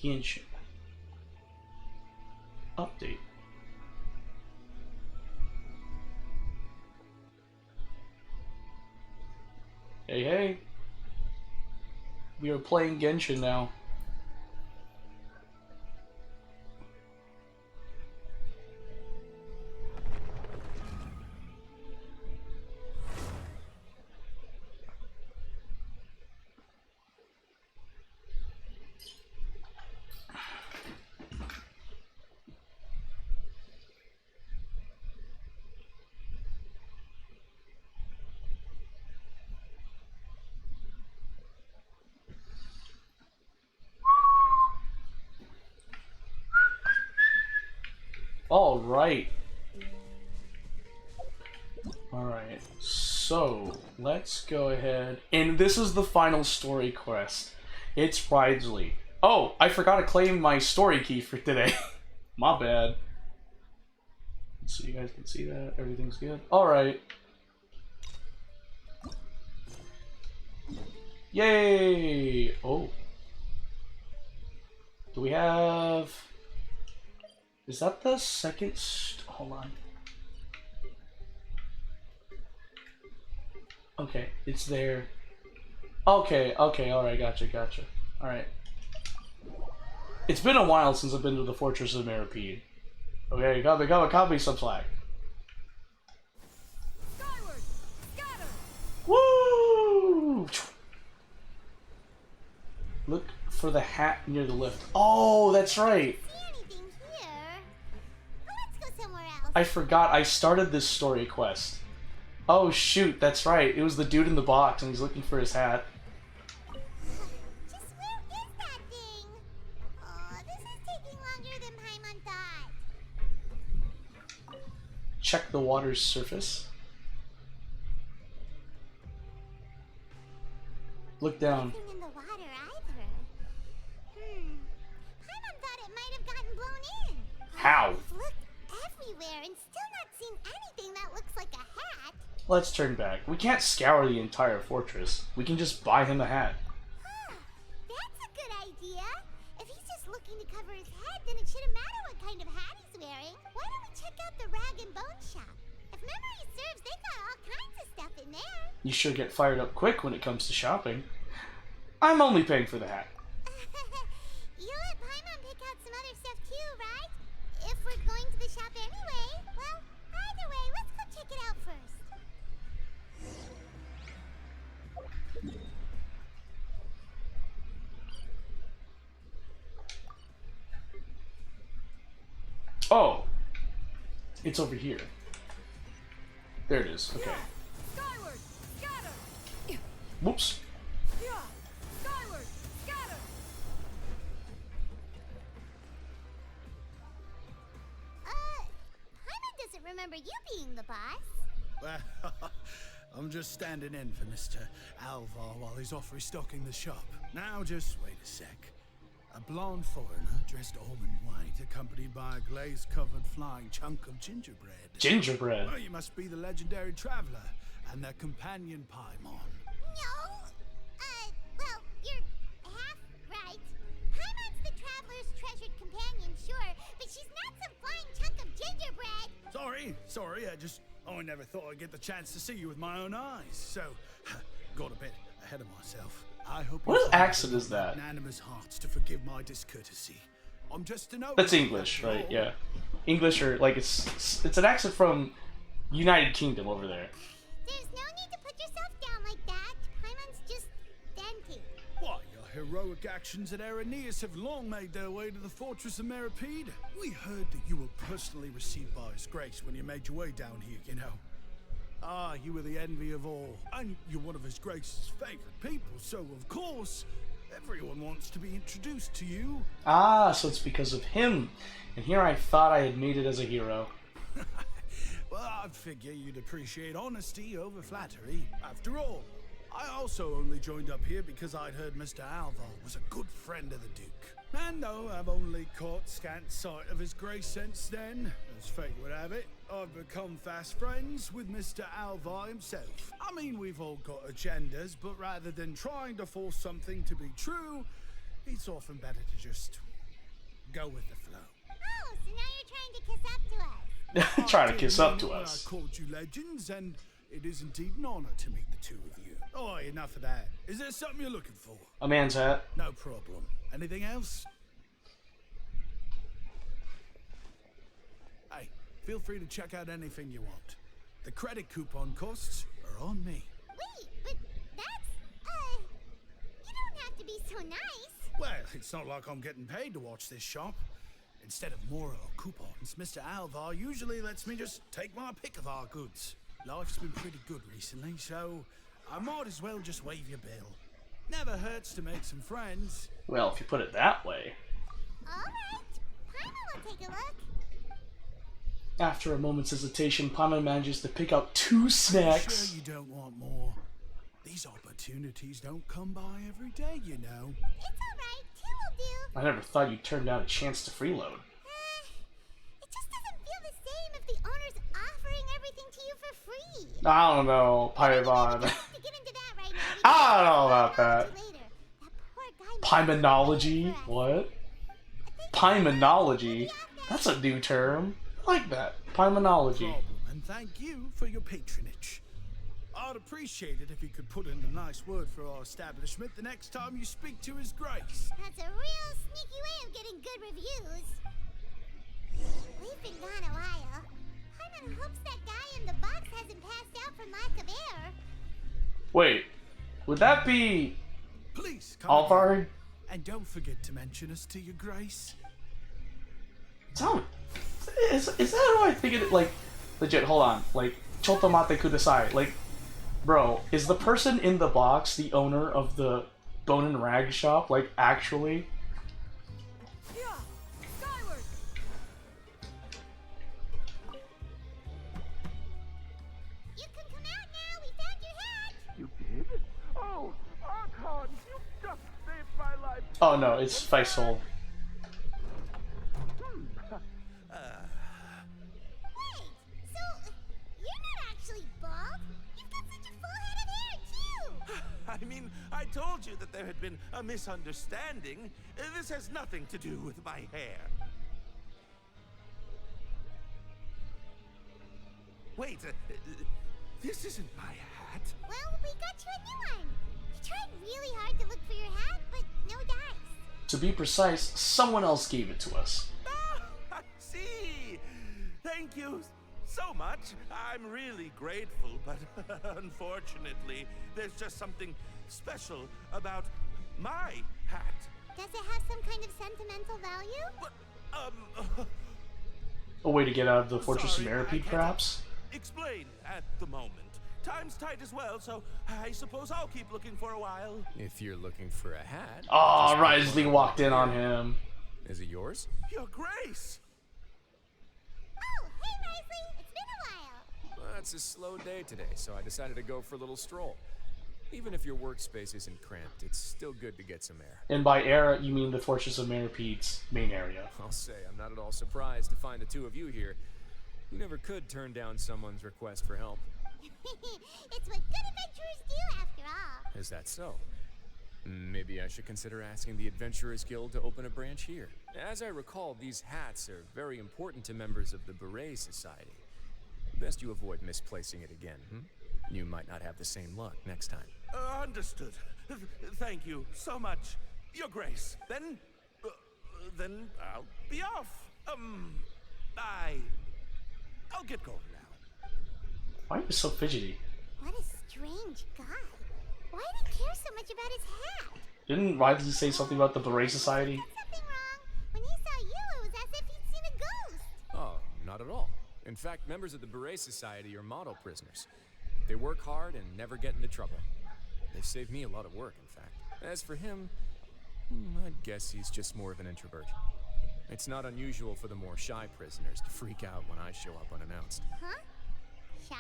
Genshin. Update. Hey, hey. We are playing Genshin now. Alright. Alright. So, let's go ahead. And this is the final story quest. It's Ridesley. Oh, I forgot to claim my story key for today. My bad. So you guys can see that. Everything's good. Alright. Yay! Oh. Do we have... Is that the second... Hold on. Okay, it's there. Okay, alright, gotcha. Alright. It's been a while since I've been to the Fortress of Maripede. Okay, got me some slack. Skyward, scatter. Woo! Look for the hat near the lift. Oh, that's right. I forgot I started this story quest. Oh shoot, that's right. It was the dude in the box and he's looking for his hat. Just where is that thing? Oh, this is taking longer than Paimon thought. Check the water's surface. Look down. Nothing in the water either. Paimon thought it might have gotten blown in. How? I've looked everywhere and still not seen anything that looks like a hat. Let's turn back. We can't scour the entire fortress. We can just buy him a hat. Huh, that's a good idea. If he's just looking to cover his head, then it shouldn't matter what kind of hat he's wearing. Why don't we check out the rag and bone shop? If memory serves, they've got all kinds of stuff in there. You sure get fired up quick when it comes to shopping. I'm only paying for the hat. You let Paimon pick out some other stuff too, right? If we're going to the shop anyway. Well, either way, let's go check it out first. Oh, it's over here. There it is. Okay. Skyward, scatter. Whoops. Skyward, scatter. Paimon doesn't remember you being the boss. Well, I'm just standing in for Mr. Alvar while he's off restocking the shop. Now, just wait a sec. A blonde foreigner dressed all in white, accompanied by a glaze-covered flying chunk of gingerbread. Gingerbread. Well, you must be the legendary traveler and their companion Paimon. No. Well, you're half right. Paimon's the traveler's treasured companion, sure, but she's not some flying chunk of gingerbread. Sorry, I never thought I'd get the chance to see you with my own eyes, so got a bit ahead of myself. I hope What accent is that? Magnanimous hearts to forgive my discourtesy. I'm just an That's English, right? Yeah. English, or like it's an accent from United Kingdom over there. There's no need to put yourself down like that. Paimon's just venting. Why, your heroic actions at Aranias have long made their way to the Fortress of Maripede. We heard that you were personally received by His Grace when you made your way down here, you know. Ah, you were the envy of all, and you're one of His Grace's favorite people, so of course, everyone wants to be introduced to you. Ah, so it's because of him. And here I thought I had made it as a hero. Well, I'd figure you'd appreciate honesty over flattery. After all, I also only joined up here because I'd heard Mr. Alvar was a good friend of the Duke. And though I've only caught scant sight of His Grace since then, as fate would have it, I've become fast friends with Mr. Alvar himself. I mean, we've all got agendas, but rather than trying to force something to be true, it's often better to just go with the flow. Oh, so now you're trying to kiss up to us. Trying to I kiss did up mean to it when us. I called you legends, and it is indeed an honor to meet the two of you. Oh, enough of that. Is there something you're looking for? A man's hat. No problem. Anything else? Hey, feel free to check out anything you want. The credit coupon costs are on me. Wait, but that's, you don't have to be so nice. Well, it's not like I'm getting paid to watch this shop. Instead of more coupons, Mr. Alvar usually lets me just take my pick of our goods. Life's been pretty good recently, so I might as well just waive your bill. Never hurts to make some friends. Well, if you put it that way. Alright, Paimon will take a look. After a moment's hesitation, Paimon manages to pick out 2 snacks. Sure you don't want more. These opportunities don't come by every day, you know. It's alright, 2 will do. I never thought you'd turn down a chance to freeload. It just doesn't feel the same if the owner's offering everything to you for free. I don't know, Paimon. We don't have to get into that right now. I don't know about that. Later. That poor guy Paimonology? What? Paimonology? That's a new term. I like that. Paimonology. Problem, and thank you for your patronage. I'd appreciate it if you could put in a nice word for our establishment the next time you speak to His Grace. That's a real sneaky way of getting good reviews. We've been gone a while. Paimon hopes that guy in the box hasn't passed out from lack of air. Wait, would that be Please come Alvar? again, and don't forget to mention us to your grace. Is that how I think it? Like, legit. Hold on. Like, chotomate kudasai. Like, bro, is the person in the box the owner of the bone and rag shop? Like, actually? Yeah, skyward. You can come out now. We found your hat. You did? Oh, Archon, you just saved my life. Oh no, it's Faisal. Wait, so you're not actually bald? You've got such a full head of hair too. I mean, I told you that there had been a misunderstanding. This has nothing to do with my hair. Wait, this isn't my hat. Well, we got you a new one. We tried really hard to look for your hat, but no dice. To be precise, someone else gave it to us. Ah, I see. Thank you so much. I'm really grateful, but unfortunately, there's just something special about my hat. Does it have some kind of sentimental value? What, A way to get out of the Fortress of sorry, I Meripede, can't perhaps? explain at the moment. Time's tight as well, so I suppose I'll keep looking for a while. If you're looking for a hat. Oh, just Risley walked in on him. Is it yours? Your Grace! Oh, hey Risley, it's been a while. Well, it's a slow day today, so I decided to go for a little stroll. Even if your workspace isn't cramped, it's still good to get some air. And by era, you mean the Fortress of Meripede's main area. I'll say I'm not at all surprised to find the two of you here. You never could turn down someone's request for help. It's what good adventurers do, after all. Is that so? Maybe I should consider asking the Adventurers Guild to open a branch here. As I recall, these hats are very important to members of the Beret Society. Best you avoid misplacing it again, You might not have the same luck next time. Understood. Thank you so much, Your Grace. Then I'll be off. I'll get going now. Why are you so fidgety? What a strange guy. Why did he care so much about his hat? Didn't Risley say something about the Beret Society? There's something wrong. When he saw you, it was as if he'd seen a ghost. Oh, not at all. In fact, members of the Beret Society are model prisoners. They work hard and never get into trouble. They've saved me a lot of work, in fact. As for him, I'd guess he's just more of an introvert. It's not unusual for the more shy prisoners to freak out when I show up unannounced. Huh? Shy?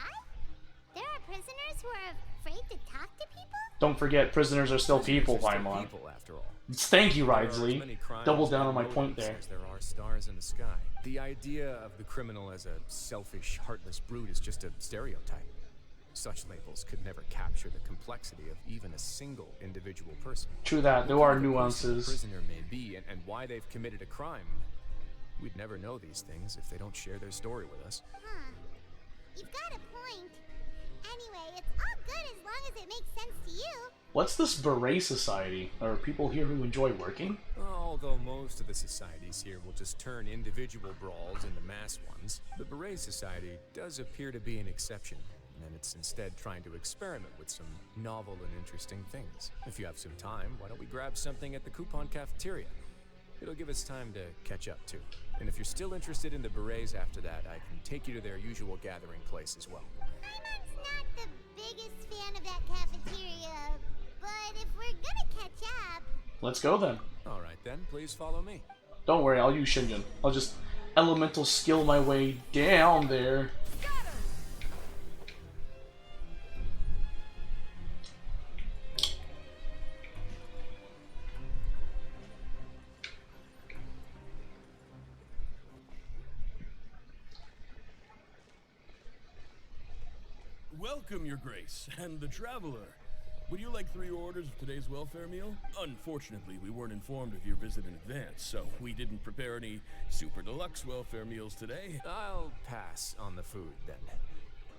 There are prisoners who are afraid to talk to people? Don't forget, prisoners are still people, Prisoners are still Paimon. people, after all. Thank you, There are as Risley. many crimes Double down and on my point motives there. as there are stars in the sky. The idea of the criminal as a selfish, heartless brute is just a stereotype. Such labels could never capture the complexity of even a single individual person. True that, there What are kind of a person a nuances. prisoner may be and why they've committed a crime We'd never know these things if they don't share their story with us. Huh. You've got a point. Anyway, it's all good as long as it makes sense to you. What's this beret society? Are people here who enjoy working? Although most of the societies here will just turn individual brawls into mass ones, the Beret Society does appear to be an exception, and it's instead trying to experiment with some novel and interesting things. If you have some time, why don't we grab something at the coupon cafeteria? It'll give us time to catch up too. And if you're still interested in the Berets after that, I can take you to their usual gathering place as well. Paimon's not the biggest fan of that cafeteria, but if we're gonna catch up... Let's go then. Alright then, please follow me. Don't worry, I'll use Shinjin. I'll just elemental skill my way down there. Welcome, Your Grace, and the Traveler. Would you like 3 orders of today's welfare meal? Unfortunately, we weren't informed of your visit in advance, so we didn't prepare any super deluxe welfare meals today. I'll pass on the food then.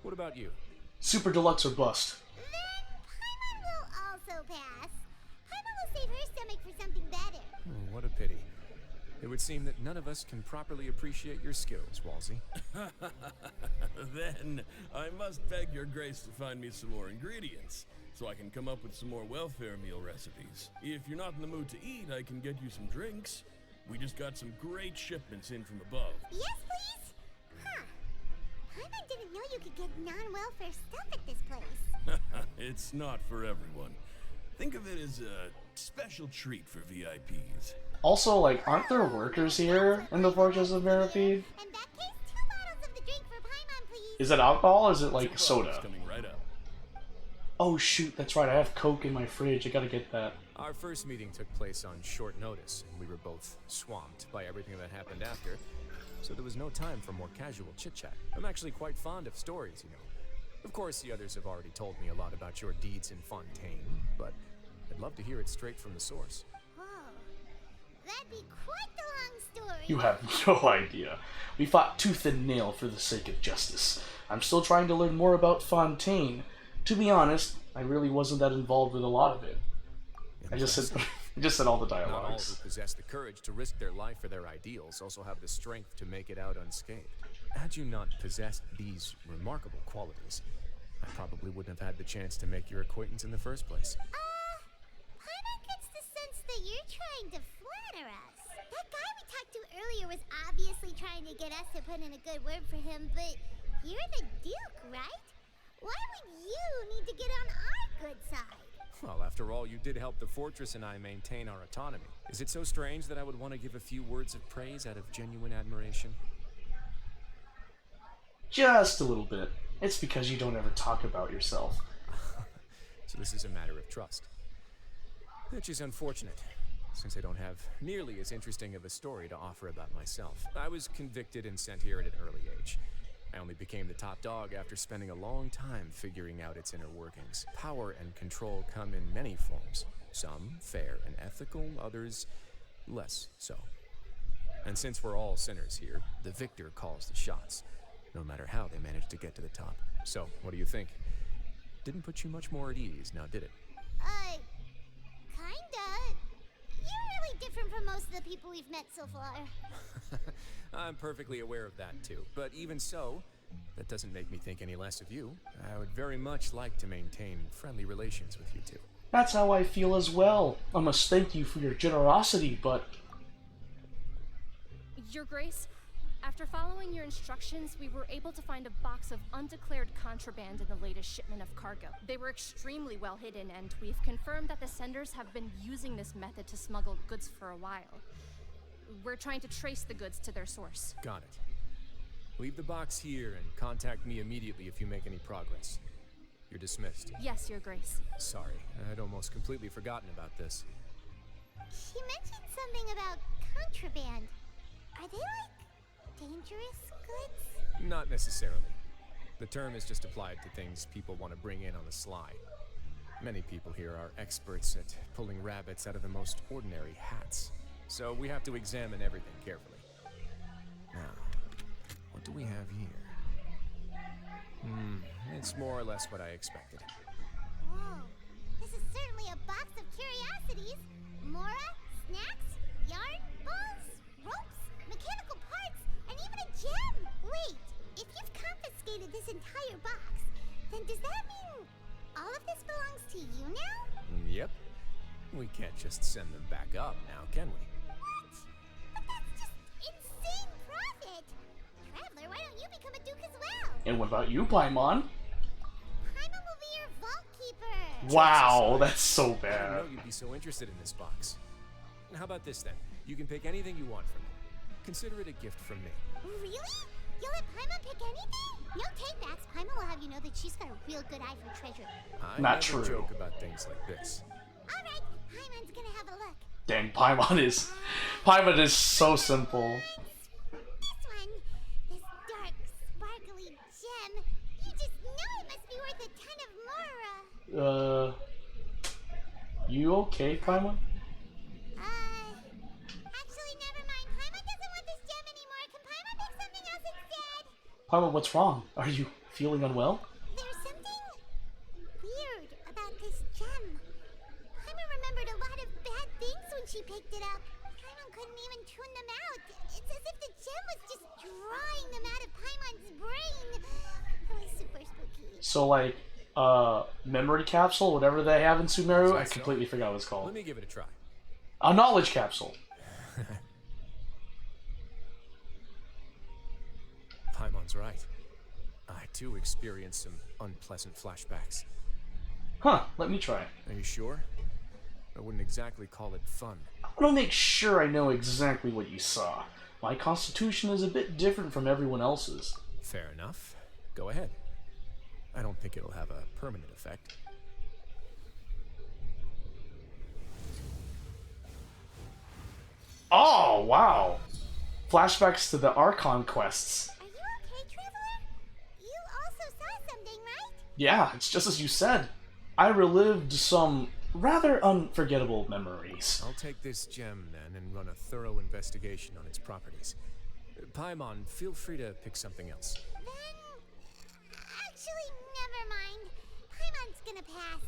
What about you? Super deluxe or bust. Then Paimon will also pass. Paimon will save her stomach for something better. Oh, what a pity. It would seem that none of us can properly appreciate your skills, Walsey. Then, I must beg Your Grace to find me some more ingredients, so I can come up with some more welfare meal recipes. If you're not in the mood to eat, I can get you some drinks. We just got some great shipments in from above. Yes, please? Huh. Paimon didn't know you could get non-welfare stuff at this place. It's not for everyone. Think of it as a special treat for VIPs. Also, like, aren't there workers here in the Fortress of Mirapede? In that case, 2 bottles of the drink for Paimon, please. Is it alcohol or is it like Bottles soda? coming right up. Oh shoot, that's right, I have Coke in my fridge, I gotta get that. Our first meeting took place on short notice, and we were both swamped by everything that happened after, so there was no time for more casual chit-chat. I'm actually quite fond of stories, you know. Of course, the others have already told me a lot about your deeds in Fontaine, but I'd love to hear it straight from the source. Whoa. That'd be quite the long story. You have no idea. We fought tooth and nail for the sake of justice. I'm still trying to learn more about Fontaine. To be honest, I really wasn't that involved with a lot of it. I just said all the Not all dialogues. who possess the courage to risk their life for their ideals also have the strength to make it out unscathed. Had you not possessed these remarkable qualities, I probably wouldn't have had the chance to make your acquaintance in the first place. Paimon gets the sense that you're trying to flatter us. That guy we talked to earlier was obviously trying to get us to put in a good word for him, but you're the Duke, right? Why would you need to get on our good side? Well, after all, you did help the fortress and I maintain our autonomy. Is it so strange that I would want to give a few words of praise out of genuine admiration? Just a little bit. It's because you don't ever talk about yourself. So this is a matter of trust. Which is unfortunate, since I don't have nearly as interesting of a story to offer about myself. I was convicted and sent here at an early age. I only became the top dog after spending a long time figuring out its inner workings. Power and control come in many forms. Some fair and ethical, others less so. And since we're all sinners here, the victor calls the shots, no matter how they manage to get to the top. So, what do you think? Didn't put you much more at ease, now did it? Kinda. You're really different from most of the people we've met so far. I'm perfectly aware of that too. But even so, that doesn't make me think any less of you. I would very much like to maintain friendly relations with you two. That's how I feel as well. I must thank you for your generosity, but... Your Grace, after following your instructions, we were able to find a box of undeclared contraband in the latest shipment of cargo. They were extremely well hidden, and we've confirmed that the senders have been using this method to smuggle goods for a while. We're trying to trace the goods to their source. Got it. Leave the box here and contact me immediately if you make any progress. You're dismissed. Yes, Your Grace. Sorry, I'd almost completely forgotten about this. She mentioned something about contraband. Are they like dangerous goods? Not necessarily. The term is just applied to things people want to bring in on the sly. Many people here are experts at pulling rabbits out of the most ordinary hats. So we have to examine everything carefully. do we have here? It's more or less what I expected. Whoa, this is certainly a box of curiosities. Mora, snacks, yarn, balls, ropes, mechanical parts, and even a gem! Wait, if you've confiscated this entire box, then does that mean all of this belongs to you now? Yep. We can't just send them back up now, can we? What? But that's just insane profit! Traveler, why don't you become a duke as well? And what about you, Paimon? Paimon will be your vault keeper! Wow, that's so I didn't bad. know you'd be so interested in this box. How about this then? You can pick anything you want from it. Consider it a gift from me. Really? You'll let Paimon pick anything? No takebacks. Paimon will have you know that she's got a real good eye for treasure. I Not never true. joke about things like this. Alright, Paimon's gonna have a look. Dang, Paimon is so simple. This one, this dark, sparkly gem. You just know it must be worth a ton of Mora. You okay, Paimon? Actually, never mind. Paimon doesn't want this gem anymore. Can Paimon pick something else instead? Paimon, what's wrong? Are you feeling unwell? There's something weird about this gem. Paimon remembered a lot of bad things when she picked it up. Paimon couldn't even tune them out. It's as if the gem was just drawing them out of Paimon's brain. It was super spooky. So, like, memory capsule, whatever they have in Sumeru, I So, completely forgot what it's called. Let me give it a try. A knowledge capsule. Paimon's right. I too experienced some unpleasant flashbacks. Huh, let me try. Are you sure? I wouldn't exactly call it fun. I want to make sure I know exactly what you saw. My constitution is a bit different from everyone else's. Fair enough. Go ahead. I don't think it'll have a permanent effect. Oh, wow. Flashbacks to the Archon quests. Are you okay, Traveler? You also saw something, right? Yeah, it's just as you said. I relived some rather unforgettable memories. I'll take this gem then and run a thorough investigation on its properties. Paimon, feel free to pick something else. Then... Actually, never mind. Paimon's gonna pass.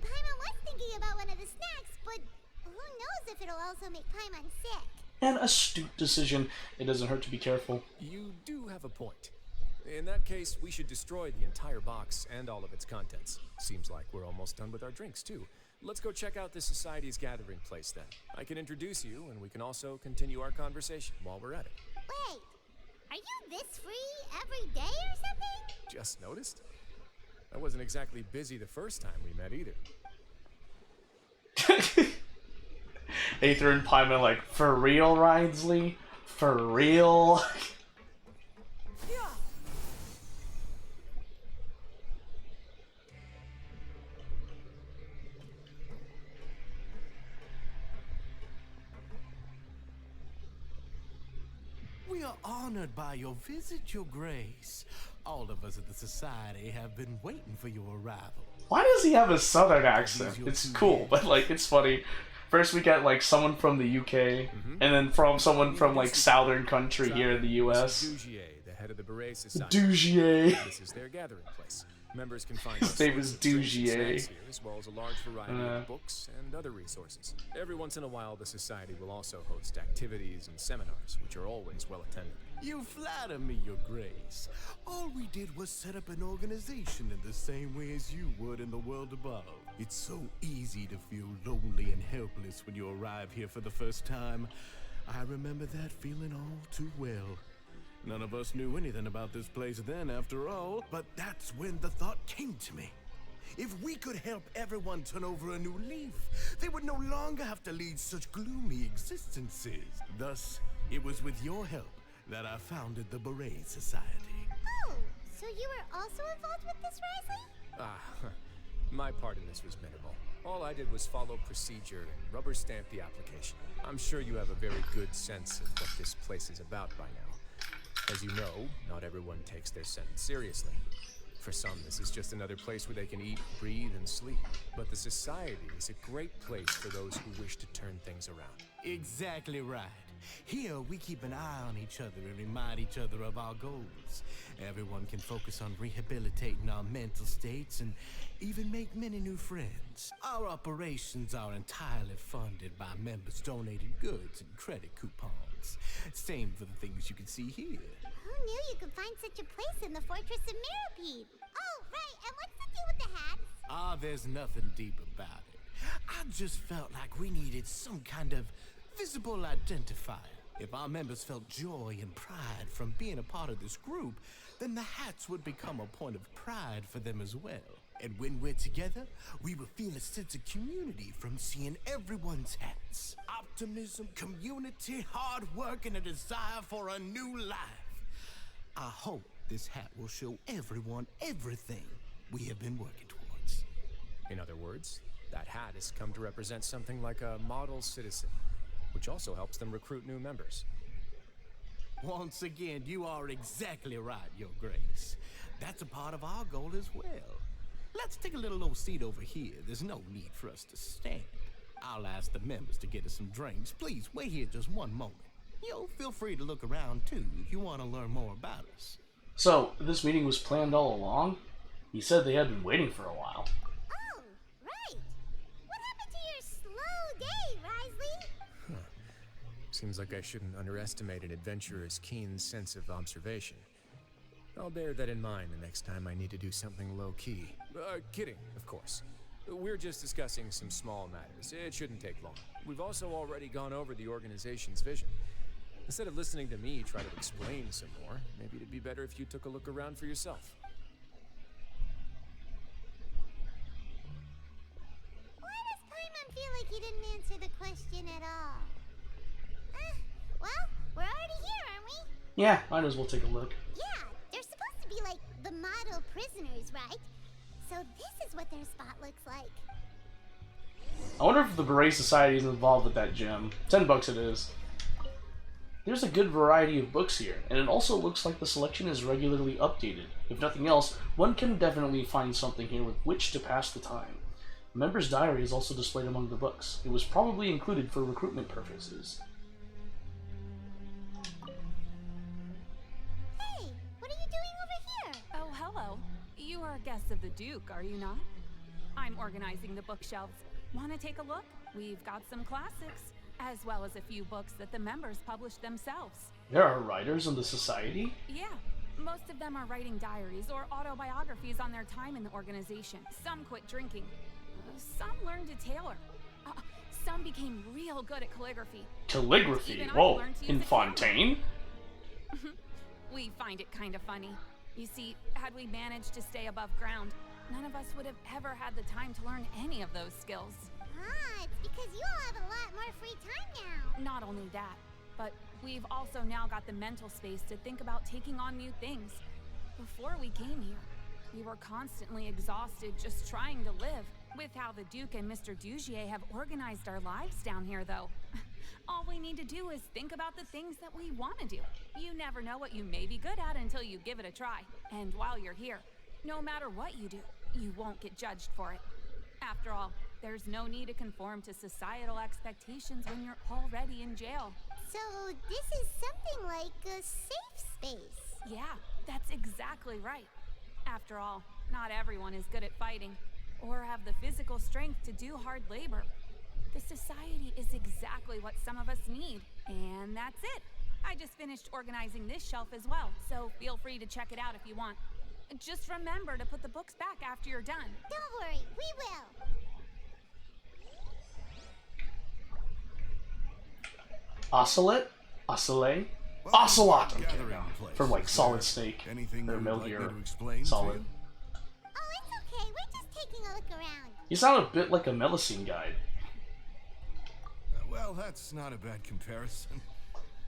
Paimon was thinking about one of the snacks, but who knows if it'll also make Paimon sick. An astute decision. It doesn't hurt to be careful. You do have a point. In that case, we should destroy the entire box and all of its contents. Seems like we're almost done with our drinks, too. Let's go check out the Society's gathering place, then. I can introduce you, and we can also continue our conversation while we're at it. Wait, are you this free every day or something? Just noticed? I wasn't exactly busy the first time we met, either. Aether and Paimon like, for real, Rhinsley? For real? We are honored by your visit, Your Grace. All of us at the Society have been waiting for your arrival. Why does he have a southern accent? It's cool, but like, it's funny. First we get like someone from the UK, and then from someone from like southern country here in the US. This is Dugier, the head of the Beret Society. Dugier. This is their gathering place. Members can find His name is Dugier. snacks here, as well as a large variety of books and other resources. Every once in a while, the Society will also host activities and seminars, which are always well attended. You flatter me, Your Grace. All we did was set up an organization in the same way as you would in the world above. It's so easy to feel lonely and helpless when you arrive here for the first time. I remember that feeling all too well. None of us knew anything about this place then, after all, but that's when the thought came to me. If we could help everyone turn over a new leaf, they would no longer have to lead such gloomy existences. Thus, it was with your help that I founded the Beret Society. Oh, so you were also involved with this, Risley? My part in this was minimal. All I did was follow procedure and rubber stamp the application. I'm sure you have a very good sense of what this place is about by now. As you know, not everyone takes their sentence seriously. For some, this is just another place where they can eat, breathe, and sleep. But the Society is a great place for those who wish to turn things around. Exactly right. Here, we keep an eye on each other and remind each other of our goals. Everyone can focus on rehabilitating our mental states and even make many new friends. Our operations are entirely funded by members' donated goods and credit coupons. Same for the things you can see here. Who knew you could find such a place in the Fortress of Mirapede? Oh, right, and what's the deal with the hats? Ah, there's nothing deep about it. I just felt like we needed some kind of visible identifier. If our members felt joy and pride from being a part of this group, then the hats would become a point of pride for them as well. And when we're together, we will feel a sense of community from seeing everyone's hats. Optimism, community, hard work, and a desire for a new life. I hope this hat will show everyone everything we have been working towards. In other words, that hat has come to represent something like a model citizen, which also helps them recruit new members. Once again, you are exactly right, Your Grace. That's a part of our goal as well. Let's take a little old seat over here. There's no need for us to stand. I'll ask the members to get us some drinks. Please, wait here just one moment. Feel free to look around too if you want to learn more about us. So, this meeting was planned all along? He said they had been waiting for a while. Oh, right. What happened to your slow day, Risley? Seems like I shouldn't underestimate an adventurer's keen sense of observation. I'll bear that in mind the next time I need to do something low-key. Kidding, of course. We're just discussing some small matters. It shouldn't take long. We've also already gone over the organization's vision. Instead of listening to me try to explain some more, maybe it'd be better if you took a look around for yourself. Why does Paimon feel like he didn't answer the question at all? Well, we're already here, aren't we? Yeah, might as well take a look. Yeah, they're supposed to be like the model prisoners, right? So this is what their spot looks like. I wonder if the Beret Society is involved with that gym. $10 it is. There's a good variety of books here, and it also looks like the selection is regularly updated. If nothing else, one can definitely find something here with which to pass the time. A member's diary is also displayed among the books. It was probably included for recruitment purposes. Hey, what are you doing over here? Oh, hello. You are guests of the Duke, are you not? I'm organizing the bookshelves. Want to take a look? We've got some classics, as well as a few books that the members publish themselves. There are writers in the society? Yeah, most of them are writing diaries or autobiographies on their time in the organization. Some quit drinking. Some learned to tailor. Some became real good at calligraphy. Calligraphy? Even I Whoa, learned to use in a camera. Fontaine? We find it kind of funny. You see, had we managed to stay above ground, none of us would have ever had the time to learn any of those skills. Ah, it's because you all have a lot more free time now. Not only that, but we've also now got the mental space to think about taking on new things. Before we came here, we were constantly exhausted just trying to live. With how the Duke and Mr. Dugier have organized our lives down here, though, all we need to do is think about the things that we want to do. You never know what you may be good at until you give it a try. And while you're here, no matter what you do, you won't get judged for it. After all, there's no need to conform to societal expectations when you're already in jail. So this is something like a safe space. Yeah, that's exactly right. After all, not everyone is good at fighting, or have the physical strength to do hard labor. The society is exactly what some of us need, and that's it. I just finished organizing this shelf as well, so feel free to check it out if you want. Just remember to put the books back after you're done. Don't worry, we will. Ocelot? Ocelot? Welcome Ocelot! to the I'm kidding. gathering place. From like Is Solid there Snake. anything Or you would Metal like me Gear to explain Solid. to you? Oh, it's okay. We're just taking a look around. You sound a bit like a Melusine guide. Well, that's not a bad comparison.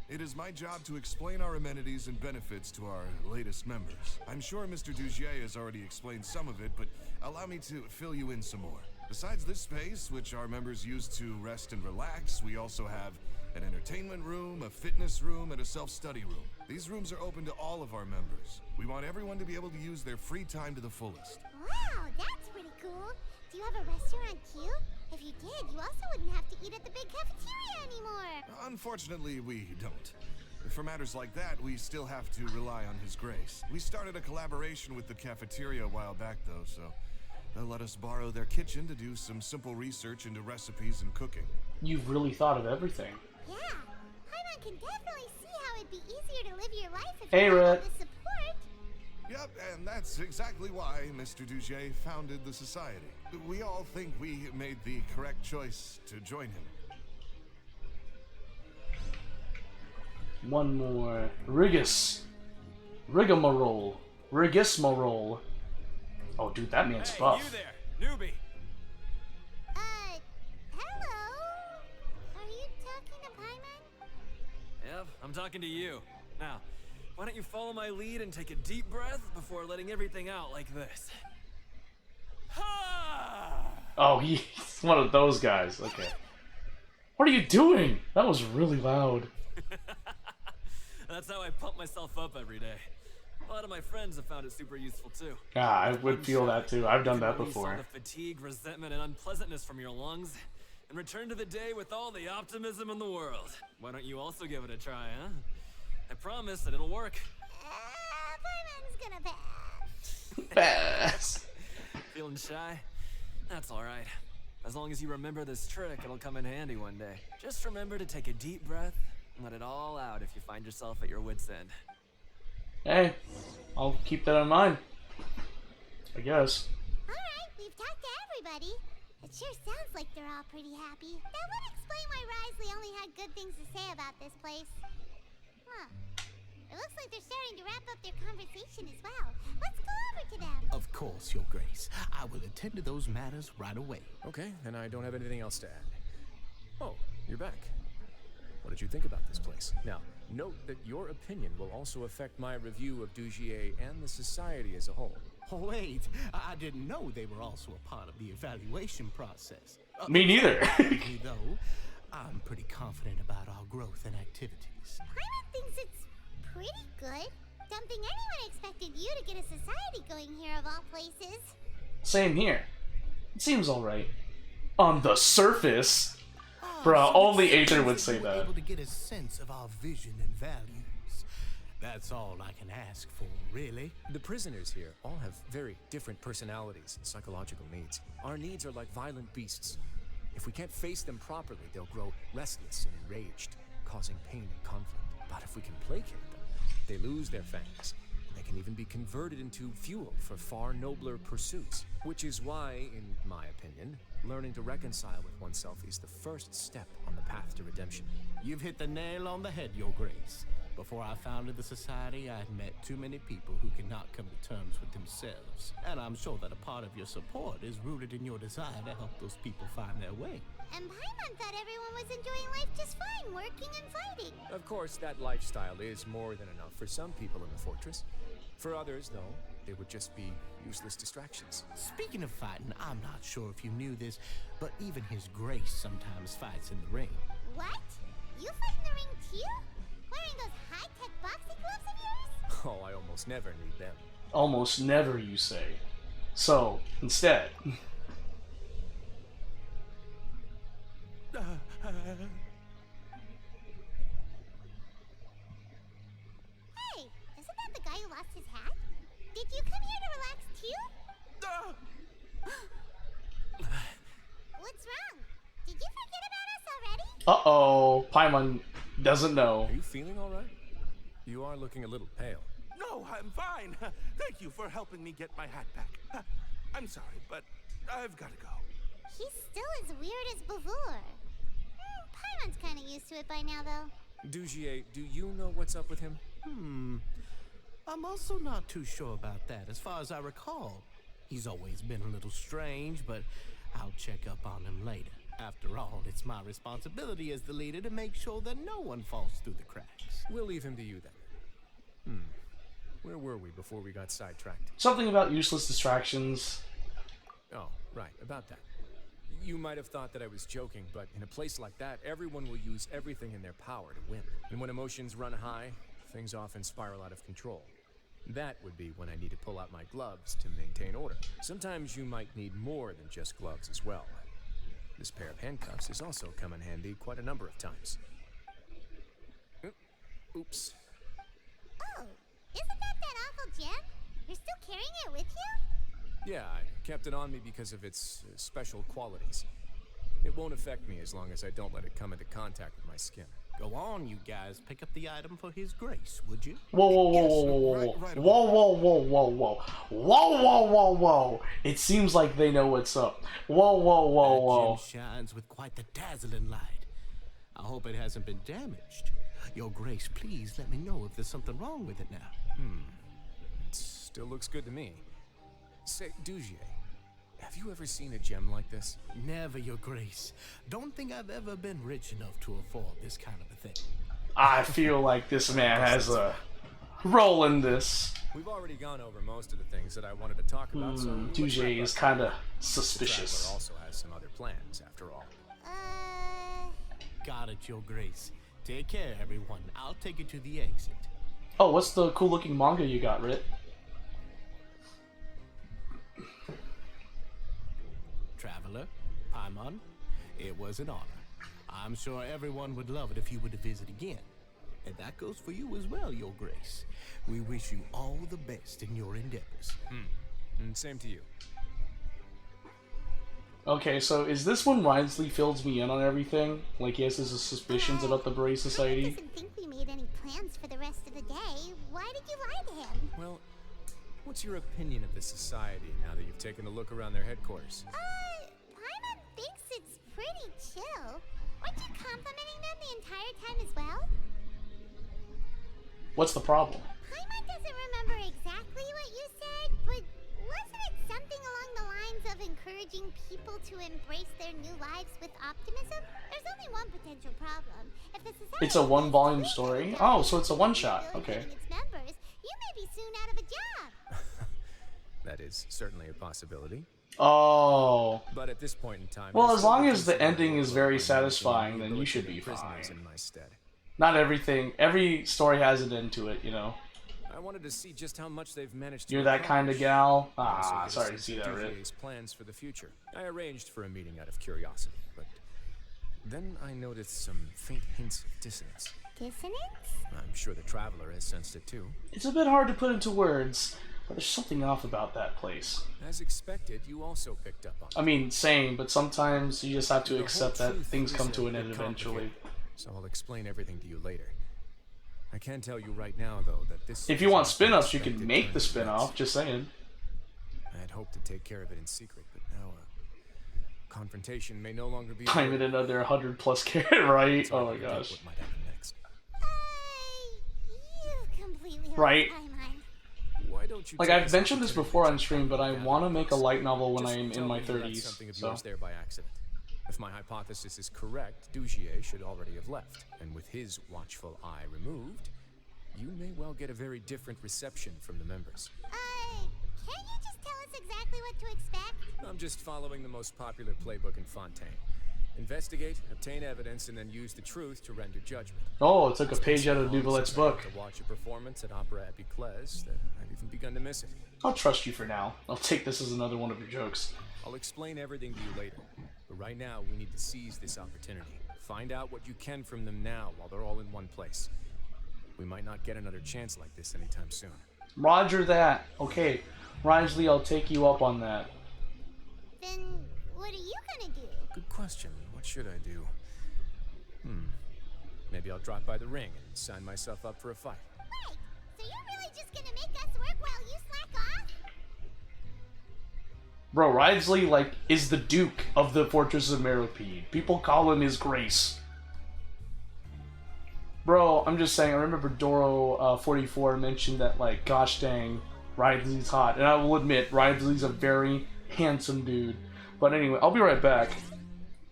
It is my job to explain our amenities and benefits to our latest members. I'm sure Mr. Dugier has already explained some of it, but allow me to fill you in some more. Besides this space, which our members use to rest and relax, we also have an entertainment room, a fitness room, and a self-study room. These rooms are open to all of our members. We want everyone to be able to use their free time to the fullest. Wow, that's pretty cool. Do you have a restaurant too? If you did, you also wouldn't have to eat at the big cafeteria anymore. Unfortunately, we don't. For matters like that, we still have to rely on his grace. We started a collaboration with the cafeteria a while back, though, so they'll let us borrow their kitchen to do some simple research into recipes and cooking. You've really thought of everything. Yeah, Paimon can definitely see how it'd be easier to live your life if Hey, you had all Rhett. this support. Yep, and that's exactly why Mr. Duget founded the society. We all think we made the correct choice to join him. One more. Rigmarole. Rigismarole. Oh, dude, that man's Hey, buff. you there, newbie. Hello? Are you talking to Paimon? Yep, I'm talking to you. Now, why don't you follow my lead and take a deep breath before letting everything out like this? Ha! Oh, he's one of those guys. Okay. What are you doing? That was really loud. That's how I pump myself up every day. A lot of my friends have found it super useful too. Ah, I would feel that too. I've done You can that release all before. the fatigue, resentment, and unpleasantness from your lungs, and return to the day with all the optimism in the world. Why don't you also give it a try, huh? I promise that it'll work. Paimon's gonna pass. Fast. Feeling shy? That's alright. As long as you remember this trick, it'll come in handy one day. Just remember to take a deep breath and let it all out if you find yourself at your wit's end. Hey, I'll keep that in mind. I guess. Alright, we've talked to everybody. It sure sounds like they're all pretty happy. That would explain why Risley only had good things to say about this place. Huh. It looks like they're starting to wrap up their conversation as well. Let's go over to them. Of course, Your Grace. I will attend to those matters right away. Okay, and I don't have anything else to add. Oh, you're back. What did you think about this place? Now, note that your opinion will also affect my review of Dugier and the society as a whole. Oh, wait, I didn't know they were also a part of the evaluation process. Me neither. Me, though, I'm pretty confident about our growth and activities. Paimon thinks it's pretty good. Don't think anyone expected you to get a society going here of all places. Same here. It seems alright. On the surface. Ah, Bruh, so only it Aether seems would that say you were that. able to get a sense of our vision and values. That's all I can ask for, really. The prisoners here all have very different personalities and psychological needs. Our needs are like violent beasts. If we can't face them properly, they'll grow restless and enraged, causing pain and conflict. But if we can placate them, they lose their fangs. They can even be converted into fuel for far nobler pursuits. Which is why, in my opinion, learning to reconcile with oneself is the first step on the path to redemption. You've hit the nail on the head, Your Grace. Before I founded the society, I had met too many people who could not come to terms with themselves. And I'm sure that a part of your support is rooted in your desire to help those people find their way. And Paimon thought everyone was enjoying life just fine, working and fighting. Of course, that lifestyle is more than enough for some people in the fortress. For others, though, they would just be useless distractions. Speaking of fighting, I'm not sure if you knew this, but even His Grace sometimes fights in the ring. What? You fight in the ring too? Wearing those high-tech boxing gloves of yours? Oh, I almost never need them. Almost never, you say. So, instead. Hey, isn't that the guy who lost his hat? Did you come here to relax too? What's wrong? Did you forget about us already? Uh-oh. Paimon doesn't know. Are you feeling all right? You are looking a little pale. No, I'm fine. Thank you for helping me get my hat back. I'm sorry, but I've got to go. He's still as weird as before. Paimon's kind of used to it by now, though. Dugier, do you know what's up with him? I'm also not too sure about that. As far as I recall, he's always been a little strange, but I'll check up on him later. After all, it's my responsibility as the leader to make sure that no one falls through the cracks. We'll leave him to you then. Where were we before we got sidetracked? Something about useless distractions. Oh, right, about that. You might have thought that I was joking, but in a place like that, everyone will use everything in their power to win. And when emotions run high, things often spiral out of control. That would be when I need to pull out my gloves to maintain order. Sometimes you might need more than just gloves as well. This pair of handcuffs has also come in handy quite a number of times. Oops. Oh, isn't that awful gem? You're still carrying it with you? Yeah, I kept it on me because of its special qualities. It won't affect me as long as I don't let it come into contact with my skin. Go on, you guys. Pick up the item for his grace, would you? Whoa, whoa, whoa, Yes, whoa, whoa, right- whoa, right whoa, whoa, whoa, whoa, whoa, whoa, whoa, whoa, whoa. It seems like they know what's up. Whoa, whoa, whoa, That whoa. gem shines with quite the dazzling light. I hope it hasn't been damaged. Your grace, please let me know if there's something wrong with it now. It still looks good to me. Say, Dugier, have you ever seen a gem like this? Never, your grace. Don't think I've ever been rich enough to afford this kind of a thing. I feel like this man has a role in this. We've already gone over most of the things that I wanted to talk about, so let's Dugier wrap is up. kind of The Traveler suspicious. also has some other plans, after all. Got it, your grace. Take care, everyone. I'll take you to the exit. Oh, what's the cool looking manga you got, Rit? Traveler, Paimon, it was an honor. I'm sure everyone would love it if you were to visit again. And that goes for you as well, your grace. We wish you all the best in your endeavors. And same to you. Okay, so is this when Rhinsley fills me in on everything? Like he has his suspicions about the Beret He Society? doesn't think we made any plans for the rest of the day. Why did you lie to him? Well, what's your opinion of the society now that you've taken a look around their headquarters? Paimon thinks it's pretty chill. Weren't you complimenting them the entire time as well? What's the problem? Paimon doesn't remember exactly what you said, but wasn't it something along the lines of encouraging people to embrace their new lives with optimism? There's only one potential problem. If the society It's a one-volume is story? doing Oh, so it's a one-shot. rehabilitating Okay. its members, you may be soon out of a job. That is certainly a possibility. Oh. But at this point in time, Well, there's as still long the as the considerable ending is workload very on managing satisfying, then you should rehabilitating be prisoners fine. in my stead. Not everything. Every story has an end to it, you know. I wanted to see just how much they've managed to You're that kind of accomplish. gal? And also Ah, get a sorry to sense see of that, Rit. Duvier's plans for the future. I arranged for a meeting out of curiosity, but then I noticed some faint hints of dissonance. Dissonance? I'm sure the Traveler has sensed it too. It's a bit hard to put into words, but there's something off about that place. As expected, you also picked up on it. I mean, same, but sometimes you just have to The whole accept that truth things is come a to an bit end eventually. complicated, so I'll explain everything to you later. I can tell you right now, though, that this... If you is want an spin-offs, you unexpected can make turn the of spin-off, events. just saying. I had hoped to take care of it in secret, but now confrontation may no longer be... I'm in avoided. another 100 plus carrot, right? It's hard Oh my to predict gosh. what might happen next. You completely lost Right. Paimon. Why don't you Like, take I've mentioned this opportunity before to on check stream, out but I the want to make a database? light novel when Just I'm in tell my me you left 30s, something of so... yours there by accident. If my hypothesis is correct, Dugier should already have left, and with his watchful eye removed, you may well get a very different reception from the members. Can't you just tell us exactly what to expect? I'm just following the most popular playbook in Fontaine. Investigate, obtain evidence, and then use the truth to render judgment. Oh, it took a page out of Nouvelette's book. To watch a performance at Opera Epiclese that I've even begun to miss it. I'll trust you for now. I'll take this as another one of your jokes. I'll explain everything to you later. But right now, we need to seize this opportunity. Find out what you can from them now while they're all in one place. We might not get another chance like this anytime soon. Roger that. Okay, Rhinsley, I'll take you up on that. Then what are you gonna do? Good question. What should I do? Maybe I'll drop by the ring and sign myself up for a fight. Wait, so you're really just gonna make us work while you slack off? Bro, Rhinsley, like, is the Duke of the Fortress of Meropide. People call him His Grace. Bro, I'm just saying, I remember Doro44 mentioned that, like, gosh dang, Rhinsley's hot. And I will admit, Rhinsley's a very handsome dude. But anyway, I'll be right back.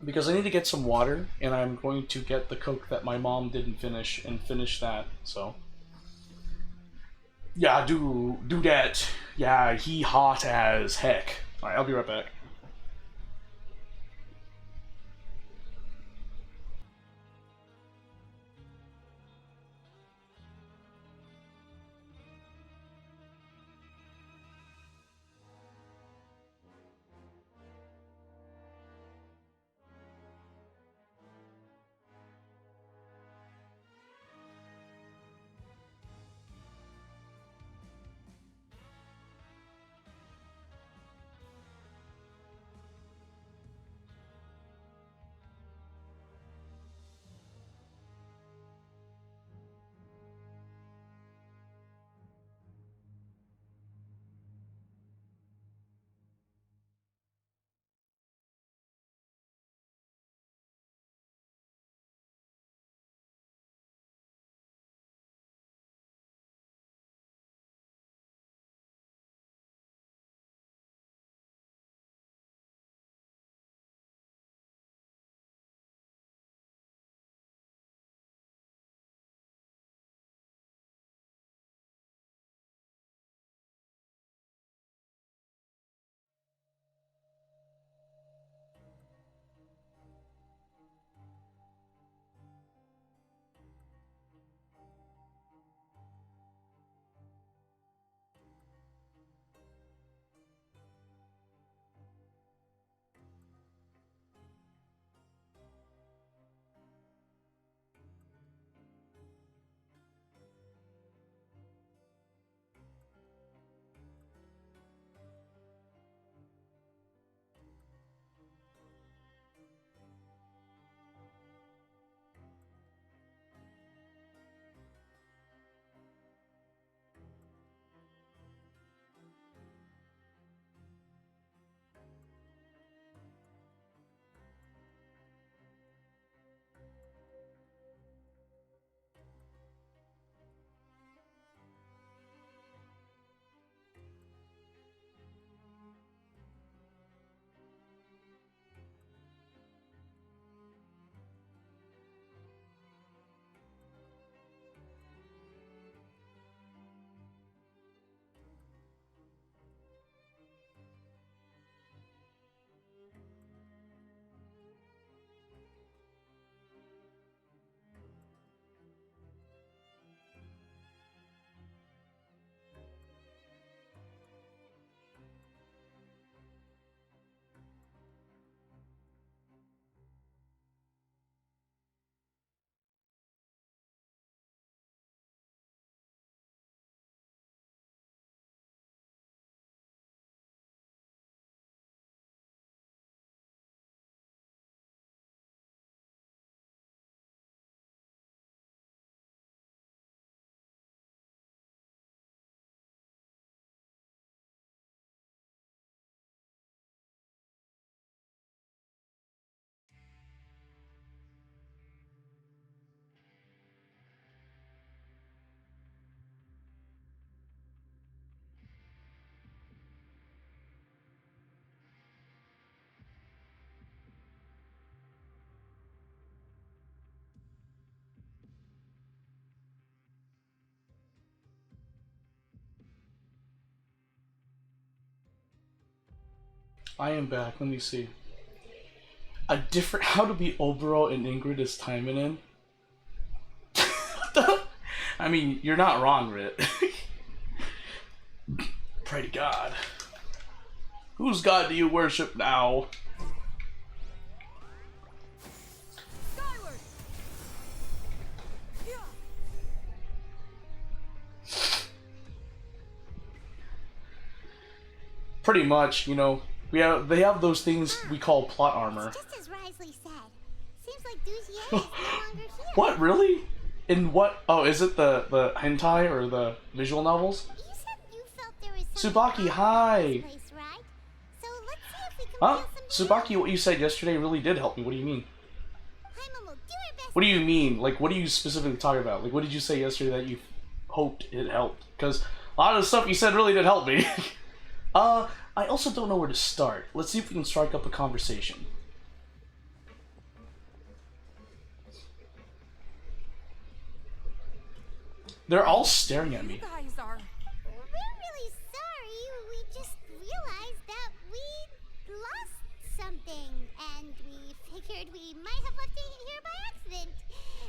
Because I need to get some water, and I'm going to get the Coke that my mom didn't finish, and finish that, so... Yeah, do that. Yeah, he hot as heck. Alright, I'll be right back. I am back. Let me see. A different how to be Obero and Ingrid is timing in. I mean, you're not wrong, Rit. Pray to God. Whose God do you worship now? Skyward. Yeah. Pretty much, you know, they have those things we call plot armor. Just as Risley said. Seems like Dugier is no longer here. What, really? In what? Oh, is it the hentai or the visual novels? You said you felt there was something Tsubaki, hi! wrong with this place, right? So let's see if we can Huh? feel some Tsubaki, what you said yesterday really did help me. What do you mean? Paimon will do her best. What do you mean? Like, what do you specifically talk about? Like, what did you say yesterday that you hoped it helped? Because a lot of the stuff you said really did help me. I also don't know where to start. Let's see if we can strike up a conversation. They're all staring at You me. guys are. We're really sorry. We just realized that we lost something, and we figured we might have left it here by accident.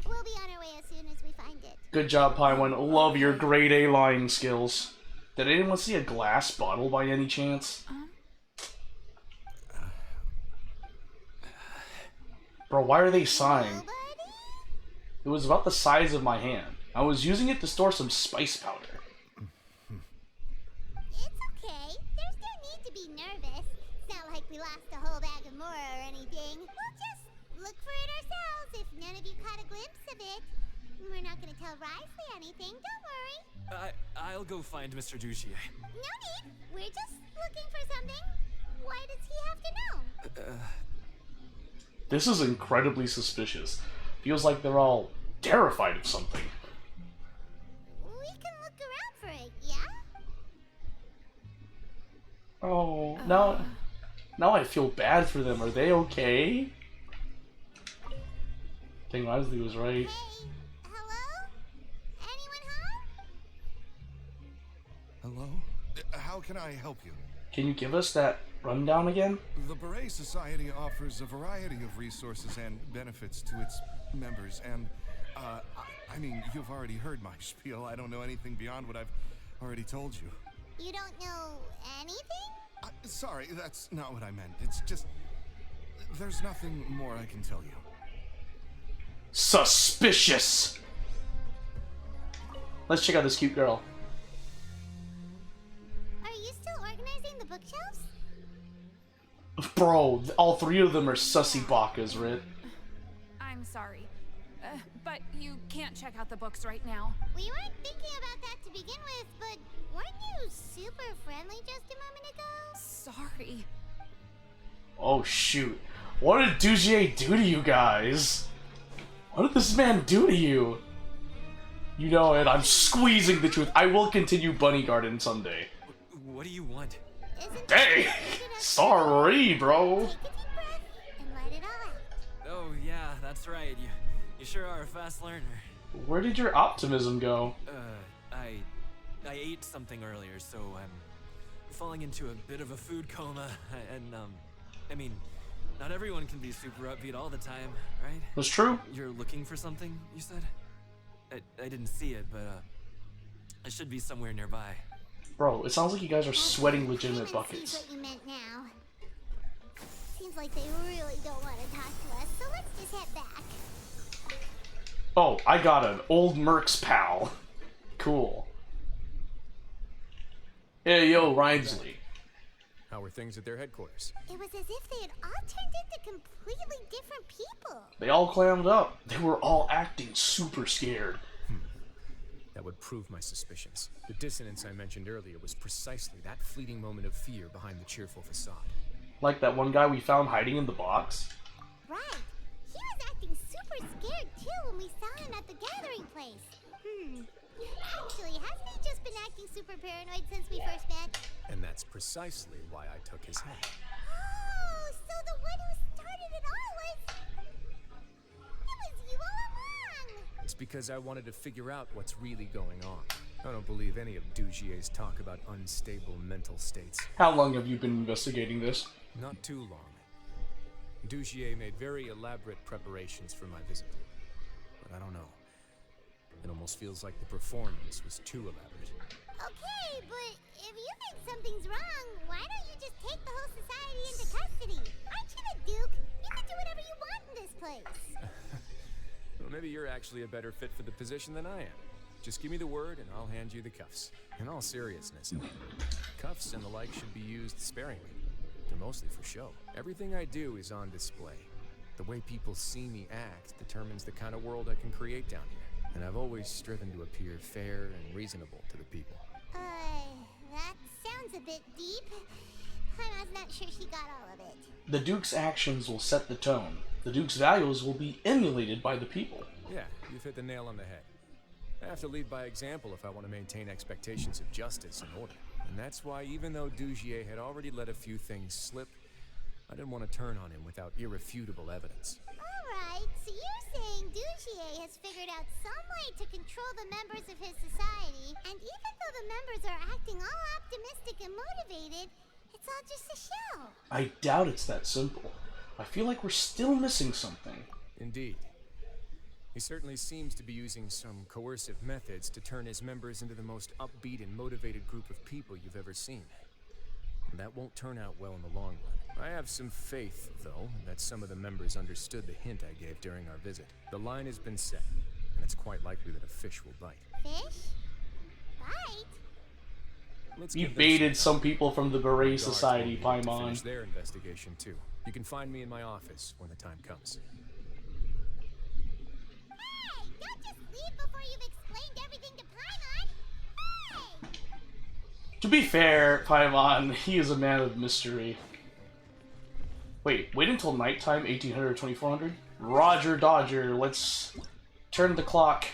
We'll be on our way as soon as we find it. Good job, Paiwan. Love your grade A lying skills. Did anyone see a glass bottle by any chance? Bro, why are they sighing? Nobody? It was about the size of my hand. I was using it to store some spice powder. It's okay. There's no need to be nervous. It's not like we lost a whole bag of Mora or anything. We'll just look for it ourselves if none of you caught a glimpse of it. We're not gonna tell Risley anything, don't worry. I'll go find Mr. Dugier. No need. We're just looking for something. Why does he have to know? This is incredibly suspicious. Feels like they're all terrified of something. We can look around for it, yeah? Oh, now I feel bad for them. Are they okay? Dang, Leslie was right. Hey, hello? Anyone home? Hello? How can I help you? Can you give us that rundown again? The Beret Society offers a variety of resources and benefits to its members, and, I mean, you've already heard my spiel. I don't know anything beyond what I've already told you. You don't know anything? Sorry, that's not what I meant. It's just... there's nothing more I can tell you. Suspicious! Let's check out this cute girl. Are you still organizing the bookshelves? Bro, all three of them are sussy bakas, Rit. I'm sorry. But you can't check out the books right now. We weren't thinking about that to begin with, but weren't you super friendly just a moment ago? Sorry. Oh shoot. What did Dugier do to you guys? What did this man do to you? You know it, I'm squeezing the truth. I will continue Bunny Garden someday. What do you want? Isn't Hey! it good enough to Sorry, bro. take a deep breath and let it all out? Oh yeah, that's right. You sure are a fast learner. Where did your optimism go? I ate something earlier, so I'm falling into a bit of a food coma, and I mean, not everyone can be super upbeat all the time, right? That's true. You're looking for something, you said? I didn't see it, but it should be somewhere nearby. Bro, it sounds like you guys are sweating legitimate Paimon buckets. sees what you meant now. Seems like they really don't want to talk to us, so let's just head back. Oh, I got an old Merc's pal. Cool. Hey, yo, Rhinsley. How are things at their headquarters? It was as if they had all turned into completely different people. They all clammed up. They were all acting super scared. That would prove my suspicions. The dissonance I mentioned earlier was precisely that fleeting moment of fear behind the cheerful facade. Like that one guy we found hiding in the box. Right. He was acting super scared too when we saw him at the gathering place. Actually, hasn't he just been acting super paranoid since we first met? And that's precisely why I took his head. Oh, so the one who started it all was... It was you all along! It's because I wanted to figure out what's really going on. I don't believe any of Dugier's talk about unstable mental states. How long have you been investigating this? Not too long. Dugier made very elaborate preparations for my visit. But I don't know. It almost feels like the performance was too elaborate. Okay, but if you think something's wrong, why don't you just take the whole society into custody? Aren't you the Duke? You can do whatever you want in this place. Well, maybe you're actually a better fit for the position than I am. Just give me the word and I'll hand you the cuffs. In all seriousness, cuffs and the like should be used sparingly. They're mostly for show. Everything I do is on display. The way people see me act determines the kind of world I can create down here. And I've always striven to appear fair and reasonable to the people. That sounds a bit deep. Paimon's not sure she got all of it. The Duke's actions will set the tone. The Duke's values will be emulated by the people. Yeah, you've hit the nail on the head. I have to lead by example if I want to maintain expectations of justice and order. And that's why, even though Dugier had already let a few things slip, I didn't want to turn on him without irrefutable evidence. Alright, so you're saying Dugier has figured out some way to control the members of his society, and even though the members are acting all optimistic and motivated, it's all just a show. I doubt it's that simple. I feel like we're still missing something. Indeed. He certainly seems to be using some coercive methods to turn his members into the most upbeat and motivated group of people you've ever seen. And that won't turn out well in the long run. I have some faith, though, that some of the members understood the hint I gave during our visit. The line has been set, and it's quite likely that a fish will bite. Fish? Bite? Let's You give them baited some people from the Beret Guards Society, will need to finish Paimon. their investigation, too. You can find me in my office when the time comes. Hey, don't just leave before you've explained everything to Paimon! Hey! To be fair, Paimon, he is a man of mystery. Wait until nighttime, 1800, 2400? Roger Dodger, let's turn the clock.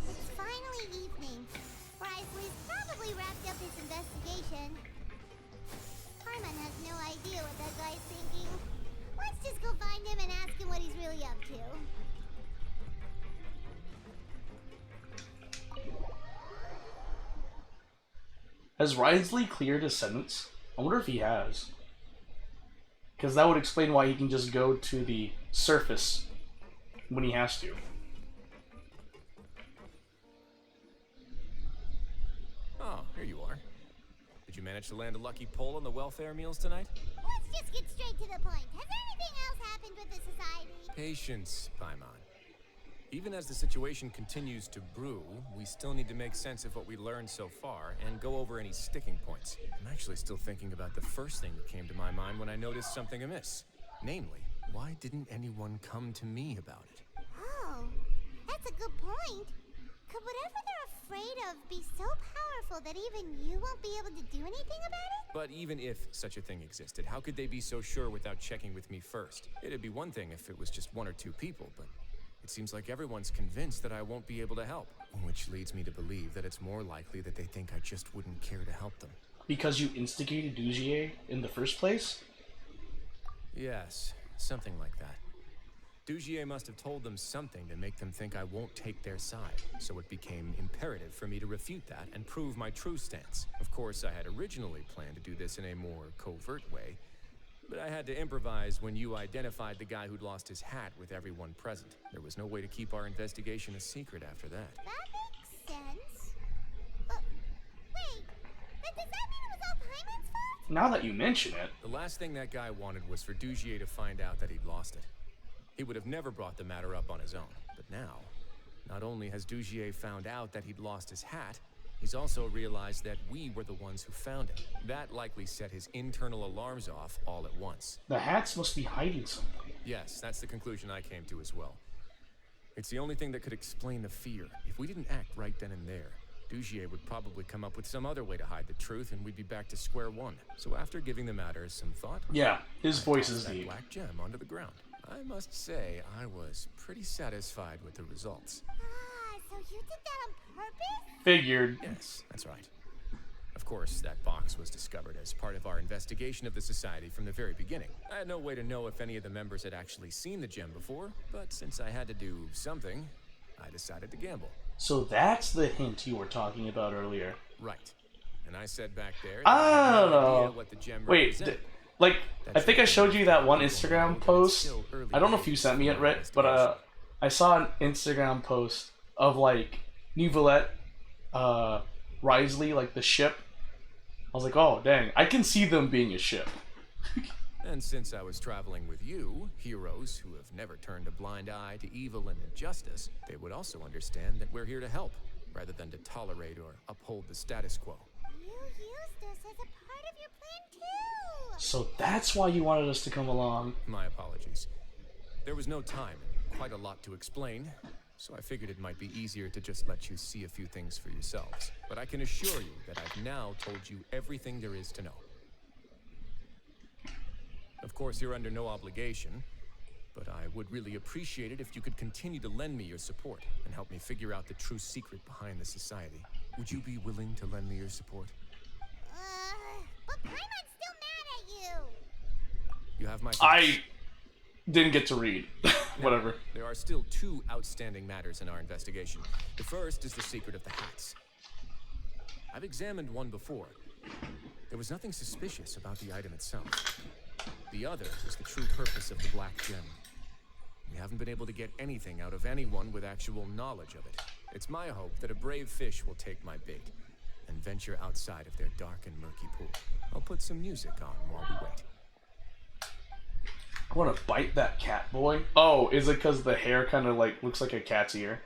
It's finally evening. Risley's probably wrapped up his investigation. Paimon has no idea what that guy's thinking. Let's just go find him and ask him what he's really up to. Has Risley cleared his sentence? I wonder if he has. Because that would explain why he can just go to the surface when he has to. Oh, here you are. Did you manage to land a lucky pull on the welfare meals tonight? Let's just get straight to the point. Has anything else happened with the society? Patience, Paimon. Even as the situation continues to brew, we still need to make sense of what we learned so far and go over any sticking points. I'm actually still thinking about the first thing that came to my mind when I noticed something amiss. Namely, why didn't anyone come to me about it? Oh, that's a good point. Could whatever they're afraid of be so powerful that even you won't be able to do anything about it? But even if such a thing existed, how could they be so sure without checking with me first? It'd be one thing if it was just one or two people, but it seems like everyone's convinced that I won't be able to help. Which leads me to believe that it's more likely that they think I just wouldn't care to help them. Because you instigated Dugier in the first place? Yes, something like that. Dugier must have told them something to make them think I won't take their side, so it became imperative for me to refute that and prove my true stance. Of course, I had originally planned to do this in a more covert way, but I had to improvise when you identified the guy who'd lost his hat with everyone present. There was no way to keep our investigation a secret after that. That makes sense. Wait, but does that mean it was all Paimon's fault? Now that you mention it, The last thing that guy wanted was for Dugier to find out that he'd lost it. He would have never brought the matter up on his own. But now, not only has Dugier found out that he'd lost his hat, he's also realized that we were the ones who found it. That likely set his internal alarms off all at once. the hats must be hiding something. Yes, that's the conclusion I came to as well. It's the only thing that could explain the fear. If we didn't act right then and there, Dugier would probably come up with some other way to hide the truth, and we'd be back to square one. So after giving the matter some thought, Yeah, his I voice tossed is that deep. black gem onto the ground. I must say, I was pretty satisfied with the results. Ah, so you did that on purpose? Figured. Yes, that's right. Of course, that box was discovered as part of our investigation of the society from the very beginning. I had no way to know if any of the members had actually seen the gem before, but since I had to do something, I decided to gamble. So that's the hint you were talking about earlier. Right. And I said back there that I had don't no idea know. what the gem Wait, represented. like, I That think I should showed be you that one people know Instagram that it's post. still early I don't know if you days sent me for it, my Rick, but investigation. I saw an Instagram post of, like, Neuvillette, Risley, like the ship. I was like, oh, dang, I can see them being a ship. And since I was traveling with you, heroes who have never turned a blind eye to evil and injustice, they would also understand that we're here to help, rather than to tolerate or uphold the status quo. You used us as a part of your plan too! So that's why you wanted us to come along. My apologies. There was no time, and quite a lot to explain, so I figured it might be easier to just let you see a few things for yourselves. But I can assure you that I've now told you everything there is to know. Of course, you're under no obligation, but I would really appreciate it if you could continue to lend me your support and help me figure out the true secret behind the society. Would you be willing to lend me your support? But Paimon's still mad at you! You have my I didn't get to read. Whatever. There are still two outstanding matters in our investigation. The first is the secret of the hats. I've examined one before. There was nothing suspicious about the item itself. The other is the true purpose of the black gem. We haven't been able to get anything out of anyone with actual knowledge of it. It's my hope that a brave fish will take my bait and venture outside of their dark and murky pool. I'll put some music on while we wait. I want to bite that cat boy. Oh, is it because the hair kind of like looks like a cat's ear?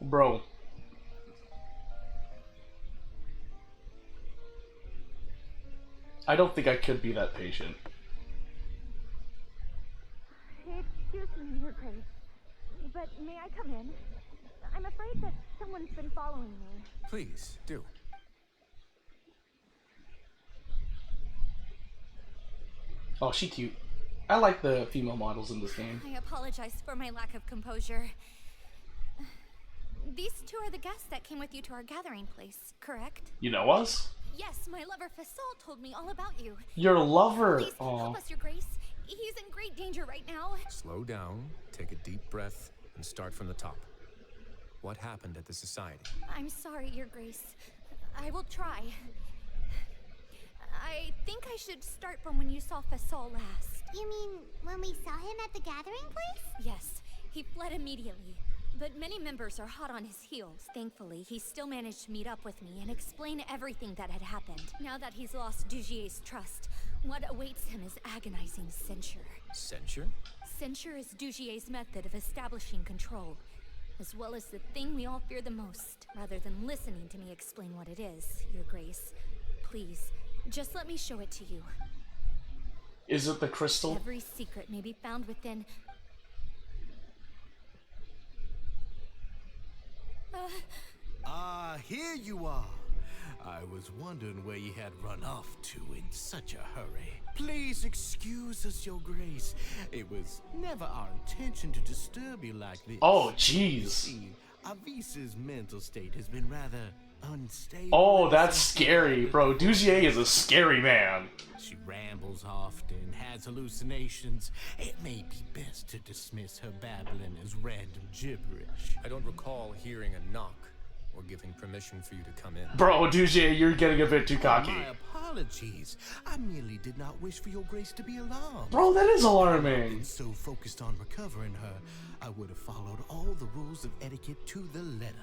Bro. I don't think I could be that patient. Excuse me, Your Grace, but may I come in? I'm afraid that someone's been following me. Please, do. Oh, she cute. I like the female models in this game. I apologize for my lack of composure. These two are the guests that came with you to our gathering place, correct? You know us? Yes, my lover Fasol told me all about you. Your lover. Please help us, Your Grace. He's in great danger right now. Slow down, take a deep breath, and start from the top. What happened at the society? I'm sorry, Your Grace. I will try. I think I should start from when you saw Fasol last. You mean when we saw him at the gathering place? Yes, he fled immediately. But many members are hot on his heels. Thankfully, he still managed to meet up with me and explain everything that had happened. Now that he's lost Dugier's trust, what awaits him is agonizing censure. Censure? Censure is Dugier's method of establishing control, as well as the thing we all fear the most. Rather than listening to me explain what it is, Your Grace, please, just let me show it to you. Is it the crystal? Every secret may be found within... Here you are. I was wondering where you had run off to in such a hurry. Please excuse us, Your Grace. It was never our intention to disturb you like this. Oh, You jeez. see, Avisa's mental state has been rather unstable. Oh, ever that's since she scary, started bro. the Duzier is a scary man. She rambles often, has hallucinations. It may be best to dismiss her babbling as random gibberish. I don't recall hearing a knock or giving permission for you to come in. Bro, Duzier, you're getting a bit too cocky. My apologies. I merely did not wish for Your Grace to be alarmed. Bro, that is alarming. Been so focused on recovering her, I would have followed all the rules of etiquette to the letter.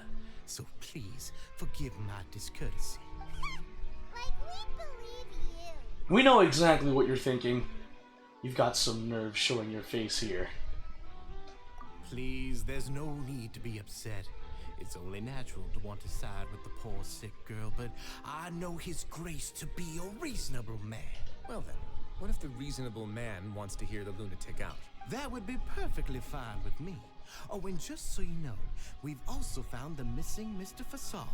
So please, forgive my discourtesy. Like, we believe you. We know exactly what you're thinking. You've got some nerve showing your face here. Please, there's no need to be upset. It's only natural to want to side with the poor sick girl, but I know His Grace to be a reasonable man. Well then, what if the reasonable man wants to hear the lunatic out? That would be perfectly fine with me. Oh, and just so you know, we've also found the missing Mr. Fasol.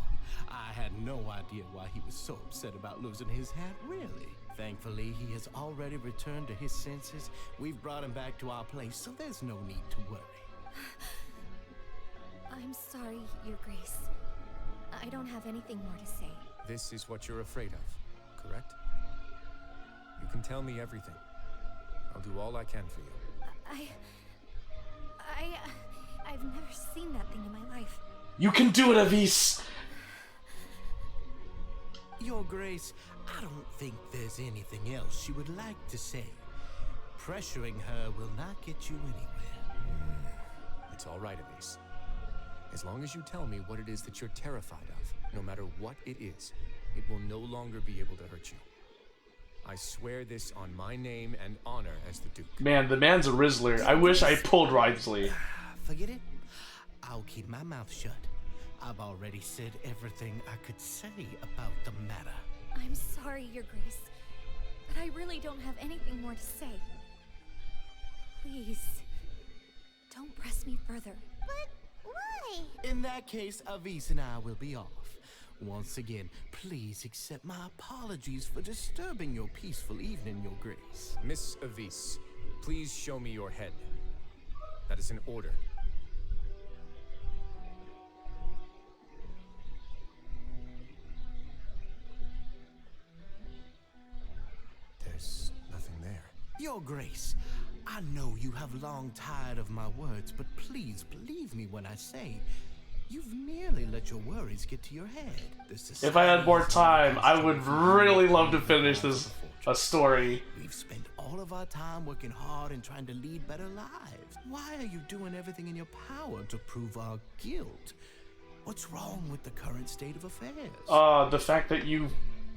I had no idea why he was so upset about losing his hat, really. Thankfully, he has already returned to his senses. We've brought him back to our place, so there's no need to worry. I'm sorry, Your Grace. I don't have anything more to say. This is what you're afraid of, correct? You can tell me everything. I'll do all I can for you. I've never seen that thing in my life. You can do it, Avis! Your Grace, I don't think there's anything else she would like to say. Pressuring her will not get you anywhere. It's all right, Avis. As long as you tell me what it is that you're terrified of, no matter what it is, it will no longer be able to hurt you. I swear this on my name and honor as the Duke. Man, the man's a Rizzler. I wish I pulled Wriothesley. Forget it. I'll keep my mouth shut. I've already said everything I could say about the matter. I'm sorry, Your Grace, but I really don't have anything more to say. Please, don't press me further. But why? In that case, Avis and I will be off. Once again, please accept my apologies for disturbing your peaceful evening, Your Grace. Miss Avis, please show me your head. That is an order. There's nothing there. Your Grace, I know you have long tired of my words, but please believe me when I say you've nearly let your worries get to your head. If I had more time, I would really love to finish this story. We've spent all of our time working hard and trying to lead better lives. Why are you doing everything in your power to prove our guilt? What's wrong with the current state of affairs? The fact that you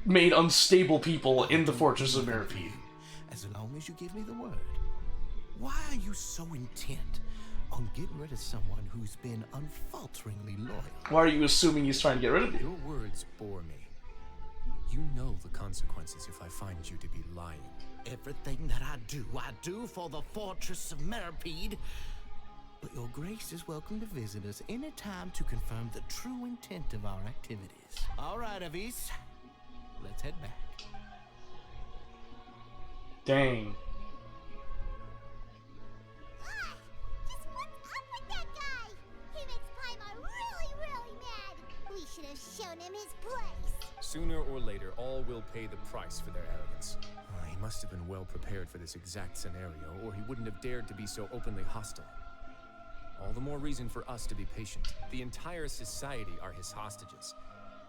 made unstable people in the Fortress of Mirapede. As long as you give me the word. Why are you so intent on getting rid of someone who's been unfalteringly loyal? Why are you assuming he's trying to get rid of you? Your words bore me. You know the consequences if I find you to be lying. Everything that I do for the Fortress of Mirapede. But Your Grace is welcome to visit us anytime to confirm the true intent of our activities. All right, Avis. Let's head back. Dang. Just what's up with that guy? He makes Paimon really, really mad. We should have shown him his place. Sooner or later, all will pay the price for their arrogance. He must have been well prepared for this exact scenario, or he wouldn't have dared to be so openly hostile. All the more reason for us to be patient. The entire society are his hostages.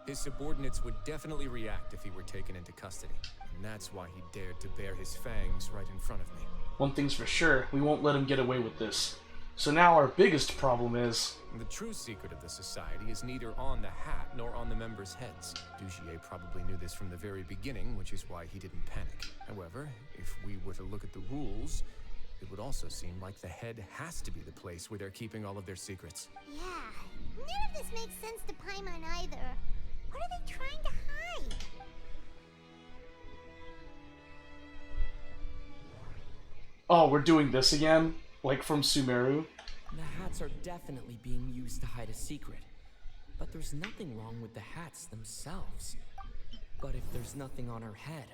His subordinates would definitely react if he were taken into custody. And that's why he dared to bare his fangs right in front of me. One thing's for sure, we won't let him get away with this. So now our biggest problem is... The true secret of the society is neither on the hat nor on the members' heads. Dugier probably knew this from the very beginning, which is why he didn't panic. However, if we were to look at the rules, it would also seem like the head has to be the place where they're keeping all of their secrets. Yeah, none of this makes sense to Paimon either. What are they trying to hide? Oh, we're doing this again? Like from Sumeru? The hats are definitely being used to hide a secret. But there's nothing wrong with the hats themselves. But if there's nothing on her head,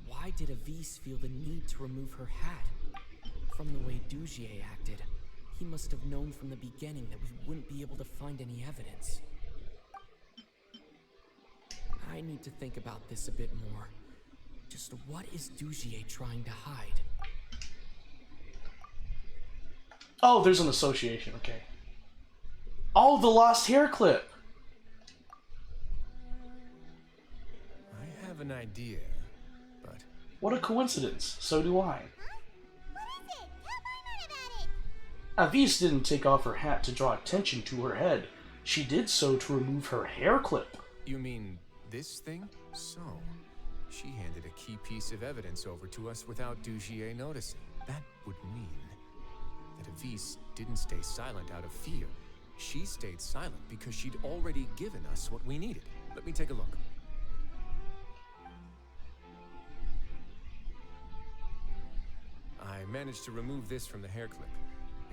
why did Avis feel the need to remove her hat? From the way Dugier acted, he must have known from the beginning that we wouldn't be able to find any evidence. I need to think about this a bit more. Just what is Dugier trying to hide? Oh, there's an association, okay. Oh, the lost hair clip! I have an idea, but... What a coincidence. So do I. Huh? What is it? Tell Paimon about it! Avis didn't take off her hat to draw attention to her head. She did so to remove her hair clip. You mean this thing? So, she handed a key piece of evidence over to us without Dugier noticing. That would mean that Avis didn't stay silent out of fear. She stayed silent because she'd already given us what we needed. Let me take a look. I managed to remove this from the hair clip.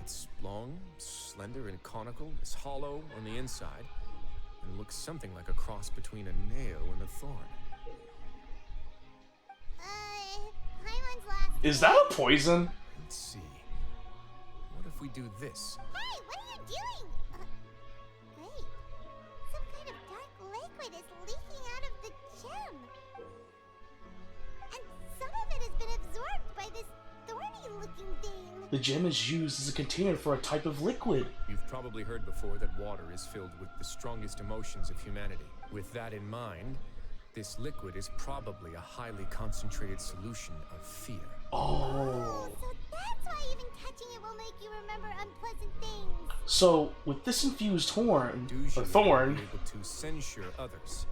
It's long, slender, and conical. It's hollow on the inside, and looks something like a cross between a nail and a thorn. Is that a poison? Let's see. What if we do this? Hey, what are you doing? Wait. Some kind of dark liquid is leaking out of the gem. And some of it has been absorbed by this thorny-looking thing. The gem is used as a container for a type of liquid. You've probably heard before that water is filled with the strongest emotions of humanity. With that in mind, this liquid is probably a highly concentrated solution of fear. Oh. So that's why even touching it will make you remember unpleasant things. So, with this infused thorn, Dujier or thorn, will be able to censure others.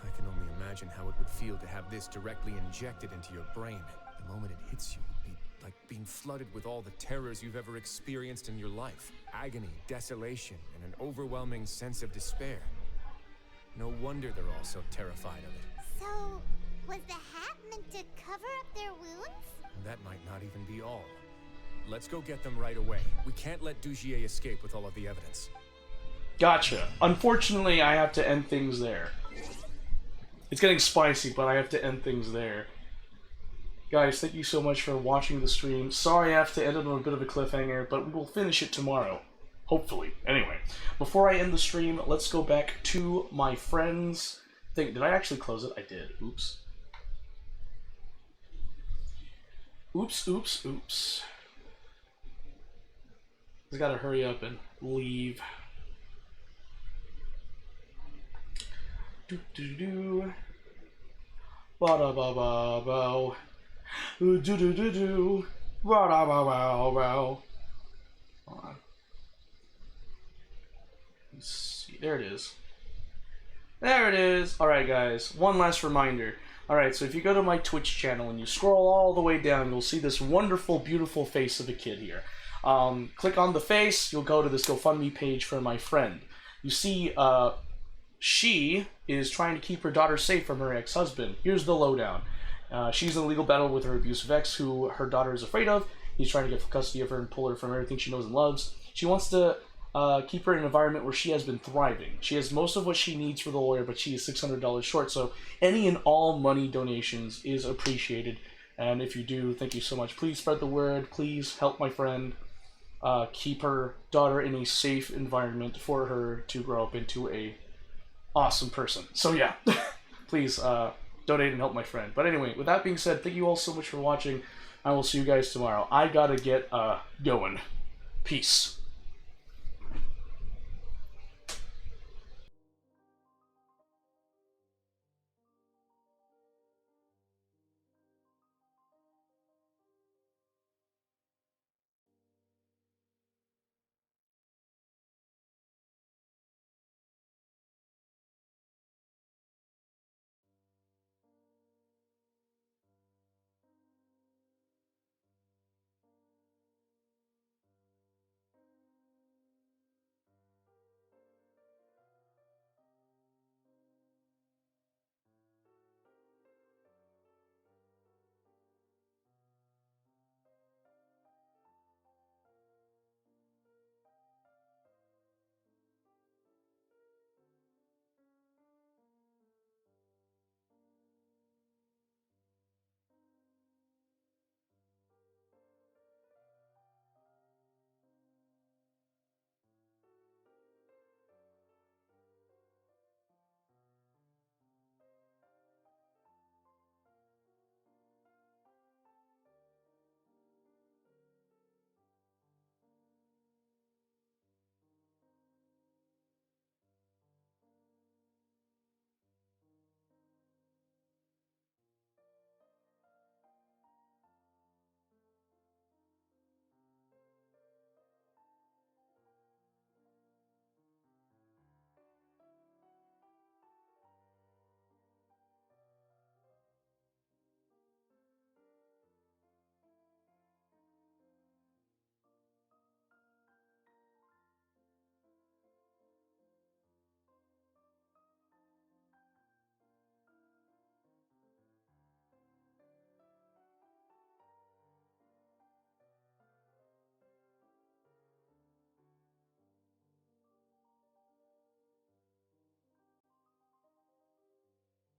I can only imagine how it would feel to have this directly injected into your brain. The moment it hits you would be like being flooded with all the terrors you've ever experienced in your life. Agony, desolation, and an overwhelming sense of despair. No wonder they're all so terrified of it. So, was the hat meant to cover up their wounds? That might not even be all. Let's go get them right away. We can't let Dujier escape with all of the evidence. gotcha. Unfortunately, I have to end things there. It's getting spicy, but I have to end things there. Guys, thank you so much for watching the stream. Sorry I have to end it on a bit of a cliffhanger, but we'll finish it tomorrow. Hopefully. Anyway, before I end the stream, let's go back to my friend's thing. Did I actually close it? I did. Oops. Oops. I gotta hurry up and leave. Do-do-do. Ba-da-ba-ba-bow. Do-do-do-do. Ba-da-ba-ba-bow. Hold on. Let's see. There it is. There it is. Alright, guys. One last reminder. Alright, so if you go to my Twitch channel and you scroll all the way down, you'll see this wonderful, beautiful face of a kid here. Click on the face, you'll go to this GoFundMe page for my friend. You see, she is trying to keep her daughter safe from her ex-husband. Here's the lowdown. She's in a legal battle with her abusive ex, who her daughter is afraid of. He's trying to get custody of her and pull her from everything she knows and loves. She wants to keep her in an environment where she has been thriving. She has most of what she needs for the lawyer, but she is $600 short, so any and all money donations is appreciated. And if you do, thank you so much. Please spread the word. Please help my friend keep her daughter in a safe environment for her to grow up into a awesome person. So yeah, please donate and help my friend. But anyway, with that being said, thank you all so much for watching. I will see you guys tomorrow. I gotta get going. Peace.